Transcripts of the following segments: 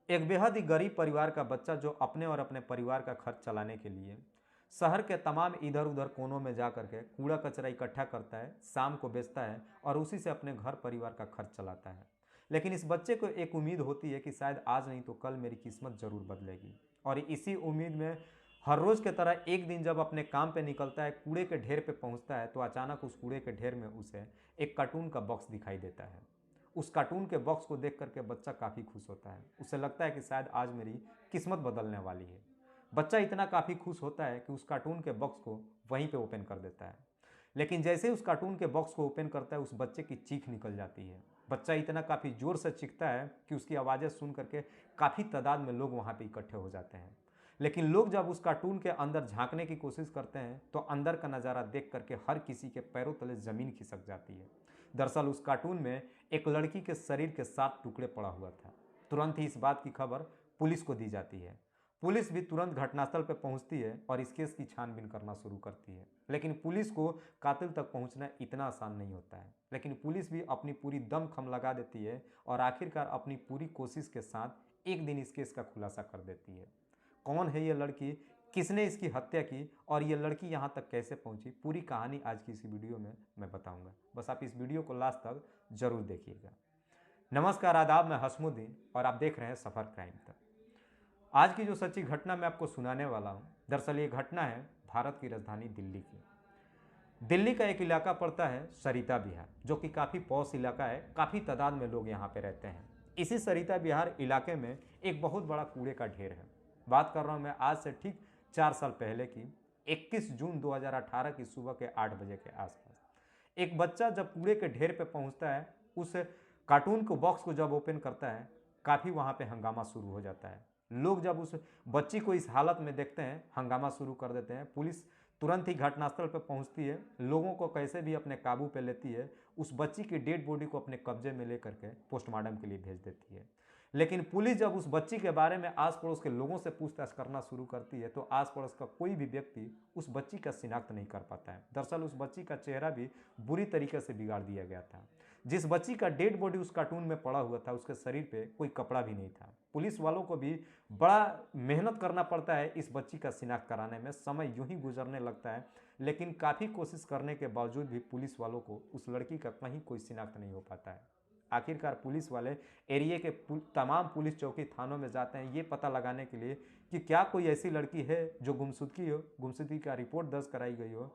एक बेहद ही गरीब परिवार का बच्चा जो अपने और अपने परिवार का खर्च चलाने के लिए शहर के तमाम इधर उधर कोनों में जा करके कूड़ा कचरा इकट्ठा करता है, शाम को बेचता है और उसी से अपने घर परिवार का खर्च चलाता है। लेकिन इस बच्चे को एक उम्मीद होती है कि शायद आज नहीं तो कल मेरी किस्मत जरूर बदलेगी। और इसी उम्मीद में हर रोज के तरह एक दिन जब अपने काम पे निकलता है, कूड़े के ढेर पे पहुंचता है, तो अचानक उस कूड़े के ढेर में उसे एक कार्टून का बॉक्स दिखाई देता है। उस कार्टून के बॉक्स को देख करके बच्चा काफ़ी खुश होता है। उसे लगता है कि शायद आज मेरी किस्मत बदलने वाली है। बच्चा इतना काफ़ी खुश होता है कि उस कार्टून के बॉक्स को वहीं पे ओपन कर देता है। लेकिन जैसे ही उस कार्टून के बॉक्स को ओपन करता है, उस बच्चे की चीख निकल जाती है। बच्चा इतना काफ़ी ज़ोर से चीखता है कि उसकी आवाज़ें सुन करके काफ़ी तादाद में लोग वहाँ पे इकट्ठे हो जाते हैं। लेकिन लोग जब उस कार्टून के अंदर झांकने की कोशिश करते हैं तो अंदर का नज़ारा देख करके हर किसी के पैरों तले ज़मीन खिसक जाती है। दरअसल उस कार्टून में एक लड़की के शरीर के 7 टुकड़े पड़ा हुआ था। तुरंत ही इस बात की खबर पुलिस को दी जाती है। पुलिस भी तुरंत घटनास्थल पर पहुंचती है और इस केस की छानबीन करना शुरू करती है। लेकिन पुलिस को कातिल तक पहुंचना इतना आसान नहीं होता है। लेकिन पुलिस भी अपनी पूरी दमखम लगा देती है और आखिरकार अपनी पूरी कोशिश के साथ एक दिन इस केस का खुलासा कर देती है। कौन है ये लड़की, किसने इसकी हत्या की और ये लड़की यहाँ तक कैसे पहुँची, पूरी कहानी आज की इस वीडियो में मैं बताऊंगा। बस आप इस वीडियो को लास्ट तक जरूर देखिएगा। नमस्कार, आदाब, मैं हसमुद्दीन और आप देख रहे हैं सफ़र क्राइम तक। आज की जो सच्ची घटना मैं आपको सुनाने वाला हूँ, दरअसल ये घटना है भारत की राजधानी दिल्ली की। दिल्ली का एक इलाका पड़ता है सरिता विहार, जो कि काफ़ी पॉश इलाका है। काफ़ी तादाद में लोग यहाँ पे रहते हैं। इसी सरिता विहार इलाके में एक बहुत बड़ा कूड़े का ढेर है। बात कर रहा हूँ मैं आज से ठीक 4 साल पहले की, 21 जून 2018 की सुबह के 8 बजे के आसपास। एक बच्चा जब कूड़े के ढेर पे पहुंचता है, उस कार्टून को बॉक्स को जब ओपन करता है, काफ़ी वहाँ पे हंगामा शुरू हो जाता है। लोग जब उस बच्ची को इस हालत में देखते हैं, हंगामा शुरू कर देते हैं। पुलिस तुरंत ही घटनास्थल पर पहुंचती है, लोगों को कैसे भी अपने काबू पे लेती है, उस बच्ची की डेड बॉडी को अपने कब्जे में लेकर के पोस्टमार्टम के लिए भेज देती है। लेकिन पुलिस जब उस बच्ची के बारे में आस पड़ोस के लोगों से पूछताछ करना शुरू करती है, तो आस पड़ोस का कोई भी व्यक्ति उस बच्ची का शिनाख्त नहीं कर पाता है। दरअसल उस बच्ची का चेहरा भी बुरी तरीके से बिगाड़ दिया गया था। जिस बच्ची का डेड बॉडी उस कार्टून में पड़ा हुआ था, उसके शरीर पे कोई कपड़ा भी नहीं था। पुलिस वालों को भी बड़ा मेहनत करना पड़ता है इस बच्ची का शिनाख्त कराने में। समय यूं ही गुजरने लगता है, लेकिन काफ़ी कोशिश करने के बावजूद भी पुलिस वालों को उस लड़की का कहीं कोई शिनाख्त नहीं हो पाता है। आखिरकार पुलिस वाले एरिया के तमाम पुलिस चौकी थानों में जाते हैं ये पता लगाने के लिए कि क्या कोई ऐसी लड़की है जो गुमशुदगी का रिपोर्ट दर्ज कराई गई हो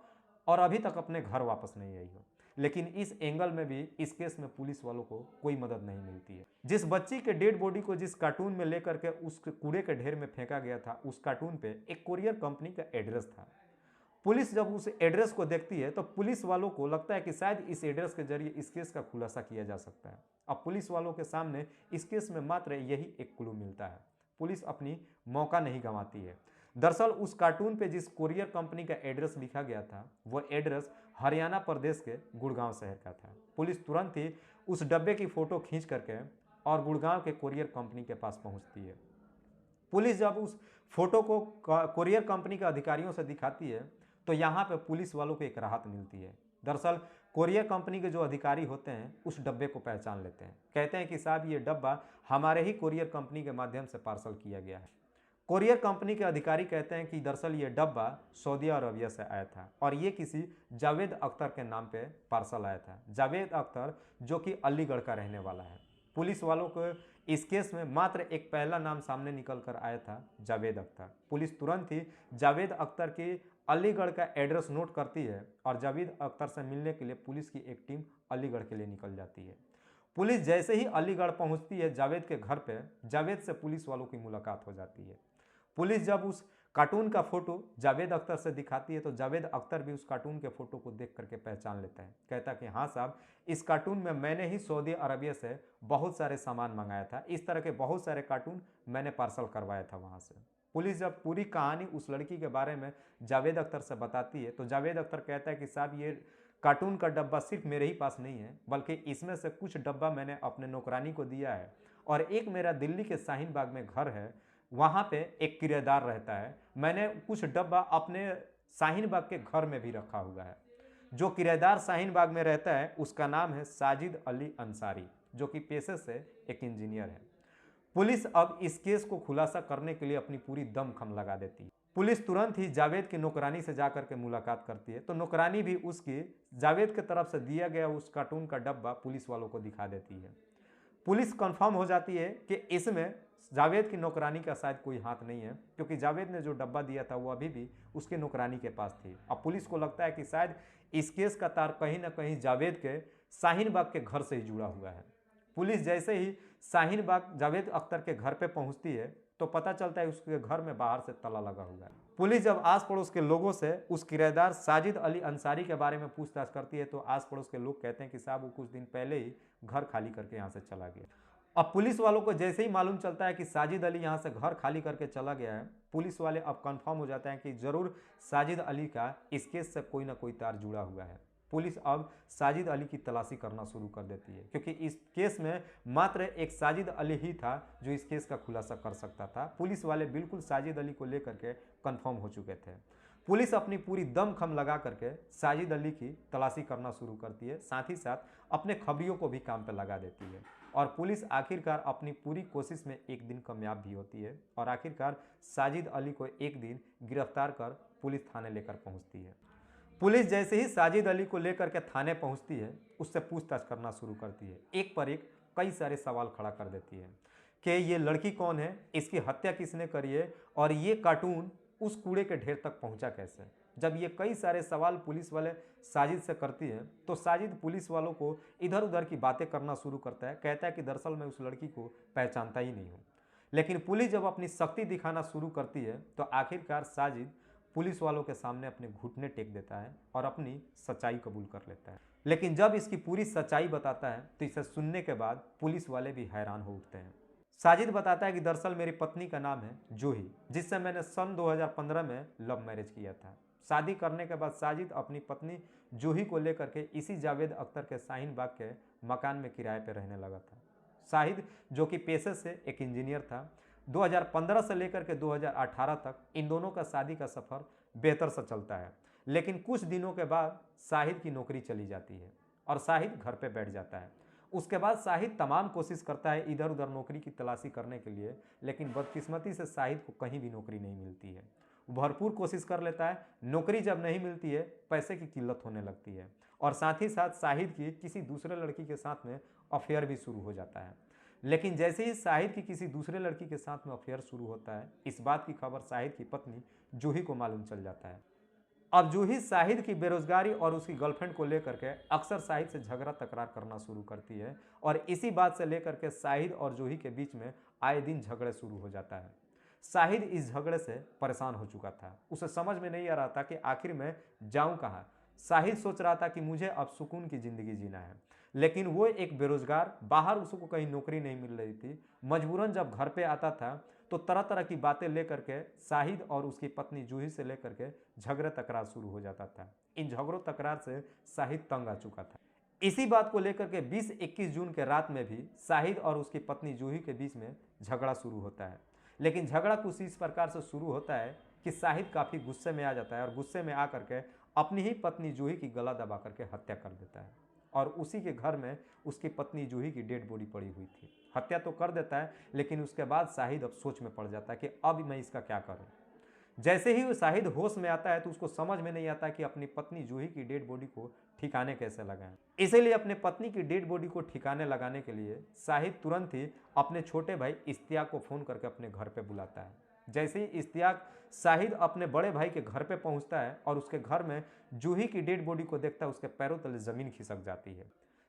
और अभी तक अपने घर वापस नहीं आई हो। लेकिन इस एंगल में भी इस केस में पुलिस वालों को कोई मदद नहीं मिलती है। जिस बच्ची के डेड बॉडी को जिस कार्टून में लेकर के उस कूड़े के ढेर में फेंका गया था, उस कार्टून पे एक कोरियर कंपनी का एड्रेस था। पुलिस जब उस एड्रेस को देखती है तो पुलिस वालों को लगता है कि शायद इस एड्रेस के जरिए इस केस का खुलासा किया जा सकता है। अब पुलिस वालों के सामने इस केस में मात्र यही एक क्लू मिलता है। पुलिस अपनी मौका नहीं गंवाती है। दरअसल उस कार्टून पे जिस कोरियर कंपनी का एड्रेस लिखा गया था, वो एड्रेस हरियाणा प्रदेश के गुड़गांव शहर का था। पुलिस तुरंत ही उस डब्बे की फोटो खींच करके और गुड़गांव के कोरियर कंपनी के पास पहुंचती है। पुलिस जब उस फोटो को कोरियर कंपनी के अधिकारियों से दिखाती है, तो यहाँ पे पुलिस वालों को एक राहत मिलती है। दरअसल कोरियर कंपनी के जो अधिकारी होते हैं उस डब्बे को पहचान लेते हैं। कहते हैं कि साहब ये डब्बा हमारे ही कोरियर कंपनी के माध्यम से पार्सल किया गया है। कोरियर कंपनी के अधिकारी कहते हैं कि दरअसल ये डब्बा सऊदी अरबिया से आया था और ये किसी जावेद अख्तर के नाम पे पार्सल आया था। जावेद अख्तर जो कि अलीगढ़ का रहने वाला है। पुलिस वालों को इस केस में मात्र एक पहला नाम सामने निकल कर आया था, जावेद अख्तर। पुलिस तुरंत ही जावेद अख्तर की अलीगढ़ का एड्रेस नोट करती है और जावेद अख्तर से मिलने के लिए पुलिस की एक टीम अलीगढ़ के लिए निकल जाती है। पुलिस जैसे ही अलीगढ़ पहुंचती है जावेद के घर पे, जावेद से पुलिस वालों की मुलाकात हो जाती है। पुलिस जब उस कार्टून का फोटो जावेद अख्तर से दिखाती है, तो जावेद अख्तर भी उस कार्टून के फोटो को देख करके पहचान लेता है। कहता है कि हाँ साहब, इस कार्टून में मैंने ही सऊदी अरबिया से बहुत सारे सामान मंगाया था। इस तरह के बहुत सारे कार्टून मैंने पार्सल करवाया था वहाँ से। पुलिस जब पूरी कहानी उस लड़की के बारे में जावेद अख्तर से बताती है, तो जावेद अख्तर कहता है कि साहब ये कार्टून का डब्बा सिर्फ मेरे ही पास नहीं है, बल्कि इसमें से कुछ डब्बा मैंने अपने नौकरानी को दिया है और एक मेरा दिल्ली के शाहीन बाग में घर है, वहाँ पे एक किराएदार रहता है। मैंने कुछ डब्बा अपने शाहीन बाग के घर में भी रखा हुआ है। जो किराएदार शाहीन बाग में रहता है उसका नाम है साजिद अली अंसारी, जो कि पेशे से एक इंजीनियर है। पुलिस अब इस केस को खुलासा करने के लिए अपनी पूरी दमखम लगा देती है। पुलिस तुरंत ही जावेद की नौकरानी से जाकर के मुलाकात करती है, तो नौकरानी भी उसकी जावेद की तरफ से दिया गया उस कार्टून का डब्बा पुलिस वालों को दिखा देती है। पुलिस कंफर्म हो जाती है कि इसमें जावेद की नौकरानी का शायद कोई हाथ नहीं है, क्योंकि जावेद ने जो डब्बा दिया था वो अभी भी उसके नौकरानी के पास थी। अब पुलिस को लगता है कि शायद इस केस का तार कहीं ना कहीं जावेद के शाहीन बाग के घर से ही जुड़ा हुआ है। पुलिस जैसे ही शाहीन बाग जावेद अख्तर के घर पे पहुंचती है तो पता चलता है उसके घर में बाहर से ताला लगा हुआ है। पुलिस जब आस पड़ोस के लोगों से उस किराएदार साजिद अली अंसारी के बारे में पूछताछ करती है तो आस पड़ोस के लोग कहते हैं कि साहब वो कुछ दिन पहले ही घर खाली करके यहाँ से चला गया। अब पुलिस वालों को जैसे ही मालूम चलता है कि साजिद अली यहाँ से घर खाली करके चला गया है, पुलिस वाले अब कंफर्म हो जाते हैं कि जरूर साजिद अली का इस केस से कोई ना कोई तार जुड़ा हुआ है। पुलिस अब साजिद अली की तलाशी करना शुरू कर देती है, क्योंकि इस केस में मात्र एक साजिद अली ही था जो इस केस का खुलासा कर सकता था। पुलिस वाले बिल्कुल साजिद अली को लेकर के कंफर्म हो चुके थे। पुलिस अपनी पूरी दमखम लगा करके साजिद अली की तलाशी करना शुरू करती है, साथ ही साथ अपने खबरियों को भी काम पर लगा देती है और पुलिस आखिरकार अपनी पूरी कोशिश में एक दिन कामयाब भी होती है और आखिरकार साजिद अली को एक दिन गिरफ्तार कर पुलिस थाने लेकर पहुंचती है। पुलिस जैसे ही साजिद अली को लेकर के थाने पहुंचती है उससे पूछताछ करना शुरू करती है। एक पर एक कई सारे सवाल खड़ा कर देती है कि ये लड़की कौन है, इसकी हत्या किसने करी है और ये कार्टून उस कूड़े के ढेर तक पहुंचा कैसे। जब ये कई सारे सवाल पुलिस वाले साजिद से करती है तो साजिद पुलिस वालों को इधर उधर की बातें करना शुरू करता है। कहता है कि दरअसल मैं उस लड़की को पहचानता ही नहीं हूँ। लेकिन पुलिस जब अपनी शक्ति दिखाना शुरू करती है तो आखिरकार साजिद पुलिस वालों के सामने अपने घुटने टेक देता है और अपनी सच्चाई कबूल कर लेता है। लेकिन जब इसकी पूरी सच्चाई बताता है तो इसे सुनने के बाद पुलिस वाले भी हैरान हो उठते हैं। साजिद बताता है कि दरअसल मेरी पत्नी का नाम है जूही, जिससे मैंने सन 2015 में लव मैरिज किया था। शादी करने के बाद साजिद अपनी पत्नी जूही को लेकर के इसी जावेद अख्तर के शाहीन बाग के मकान में किराए पर रहने लगा था। शाहिद जो कि पेशे से एक इंजीनियर था, 2015 से लेकर के 2018 तक इन दोनों का शादी का सफ़र बेहतर से चलता है। लेकिन कुछ दिनों के बाद शाहिद की नौकरी चली जाती है और शाहिद घर पे बैठ जाता है। उसके बाद शाहिद तमाम कोशिश करता है इधर उधर नौकरी की तलाशी करने के लिए, लेकिन बदकिस्मती से शाहिद को कहीं भी नौकरी नहीं मिलती है। भरपूर कोशिश कर लेता है, नौकरी जब नहीं मिलती है पैसे की किल्लत होने लगती है और साथ ही साथ शाहिद की किसी दूसरे लड़की के साथ में अफेयर भी शुरू हो जाता है। लेकिन जैसे ही शाहिद की किसी दूसरे लड़की के साथ में अफेयर शुरू होता है, इस बात की खबर शाहिद की पत्नी जूही को मालूम चल जाता है। अब जूही शाहिद की बेरोजगारी और उसकी गर्लफ्रेंड को लेकर के अक्सर शाहिद से झगड़ा तकरार करना शुरू करती है और इसी बात से लेकर के शाहिद और जूही के बीच में आए दिन झगड़े शुरू हो जाता है। शाहिद इस झगड़े से परेशान हो चुका था, उसे समझ में नहीं आ रहा था कि आखिर मैं जाऊं कहां। शाहिद सोच रहा था कि मुझे अब सुकून की जिंदगी जीना है, लेकिन वो एक बेरोजगार, बाहर उसको कहीं नौकरी नहीं मिल रही थी। मजबूरन जब घर पे आता था तो तरह तरह की बातें लेकर के शाहिद और उसकी पत्नी जूही से लेकर के झगड़े तकरार शुरू हो जाता था। इन झगड़ों तकरार से शाहिद तंग आ चुका था। इसी बात को लेकर के 20-21 जून के रात में भी शाहिद और उसकी पत्नी जूही के बीच में झगड़ा शुरू होता है। लेकिन झगड़ा कुछ इस प्रकार से शुरू होता है कि शाहिद काफ़ी गुस्से में आ जाता है और गुस्से में आकर के अपनी ही पत्नी जूही की गला दबा करके हत्या कर देता है और उसी के घर में उसकी पत्नी जूही की डेड बॉडी पड़ी हुई थी। हत्या तो कर देता है, लेकिन उसके बाद शाहिद अब सोच में पड़ जाता है कि अब मैं इसका क्या करूं। जैसे ही वो शाहिद होश में आता है तो उसको समझ में नहीं आता कि अपनी पत्नी जूही की डेड बॉडी को ठिकाने कैसे लगाएं। इसीलिए अपने पत्नी की डेड बॉडी को ठिकाने लगाने के लिए शाहिद तुरंत ही अपने छोटे भाई इश्तियाक को फ़ोन करके अपने घर पे बुलाता है। जैसे ही इश्तियाक शाहिद अपने बड़े भाई के घर पे पहुंचता है और उसके घर में जूही की डेड बॉडी को देखता है, उसके पैरों तले ज़मीन खिसक जाती है।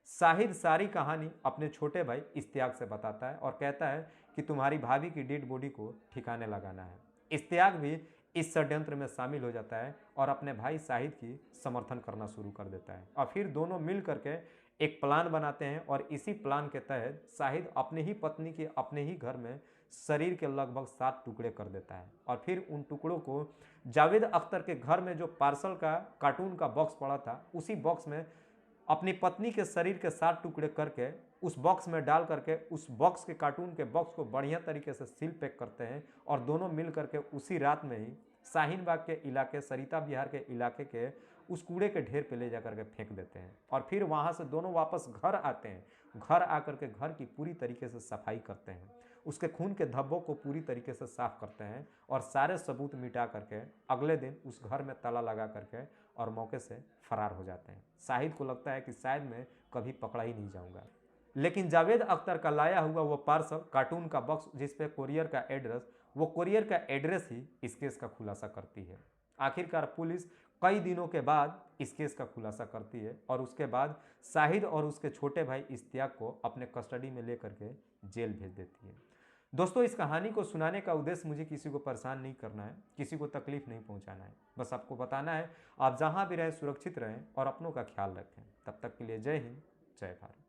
शाहिद सारी कहानी अपने छोटे भाई इश्तियाक से बताता है और कहता है कि तुम्हारी भाभी की डेड बॉडी को ठिकाने लगाना है। इश्तियाक भी इस षड्यंत्र में शामिल हो जाता है और अपने भाई शाहिद की समर्थन करना शुरू कर देता है और फिर दोनों मिल करके एक प्लान बनाते हैं और इसी प्लान के तहत शाहिद अपनी ही पत्नी के अपने ही घर में शरीर के लगभग 7 टुकड़े कर देता है और फिर उन टुकड़ों को जावेद अख्तर के घर में जो पार्सल का कार्टून का बॉक्स पड़ा था उसी बॉक्स में अपनी पत्नी के शरीर के 7 टुकड़े करके उस बॉक्स में डाल करके उस बॉक्स के कार्टून के बॉक्स को बढ़िया तरीके से सील पैक करते हैं और दोनों मिल करके उसी रात में ही शाहीन बाग के इलाके, सरिता विहार के इलाके के उस कूड़े के ढेर पे ले जा करके फेंक देते हैं और फिर वहाँ से दोनों वापस घर आते हैं। घर आकर के घर की पूरी तरीके से सफाई करते हैं। उसके खून के धब्बों को पूरी तरीके से साफ करते हैं और सारे सबूत मिटा करके अगले दिन उस घर में ताला लगा करके और मौके से फरार हो जाते हैं। शाहिद को लगता है कि शायद मैं कभी पकड़ा ही नहीं जाऊंगा, लेकिन जावेद अख्तर का लाया हुआ वो पार्सल, कार्टून का बॉक्स जिस पे कुरियर का एड्रेस, वो कुरियर का एड्रेस ही इस केस का खुलासा करती है। आखिरकार पुलिस कई दिनों के बाद इस केस का खुलासा करती है और उसके बाद शाहिद और उसके छोटे भाई इश्तियाक को अपने कस्टडी में लेकर के जेल भेज देती है। दोस्तों, इस कहानी को सुनाने का उद्देश्य मुझे किसी को परेशान नहीं करना है, किसी को तकलीफ नहीं पहुंचाना है। बस आपको बताना है आप जहां भी रहें सुरक्षित रहें और अपनों का ख्याल रखें। तब तक के लिए जय हिंद, जय भारत।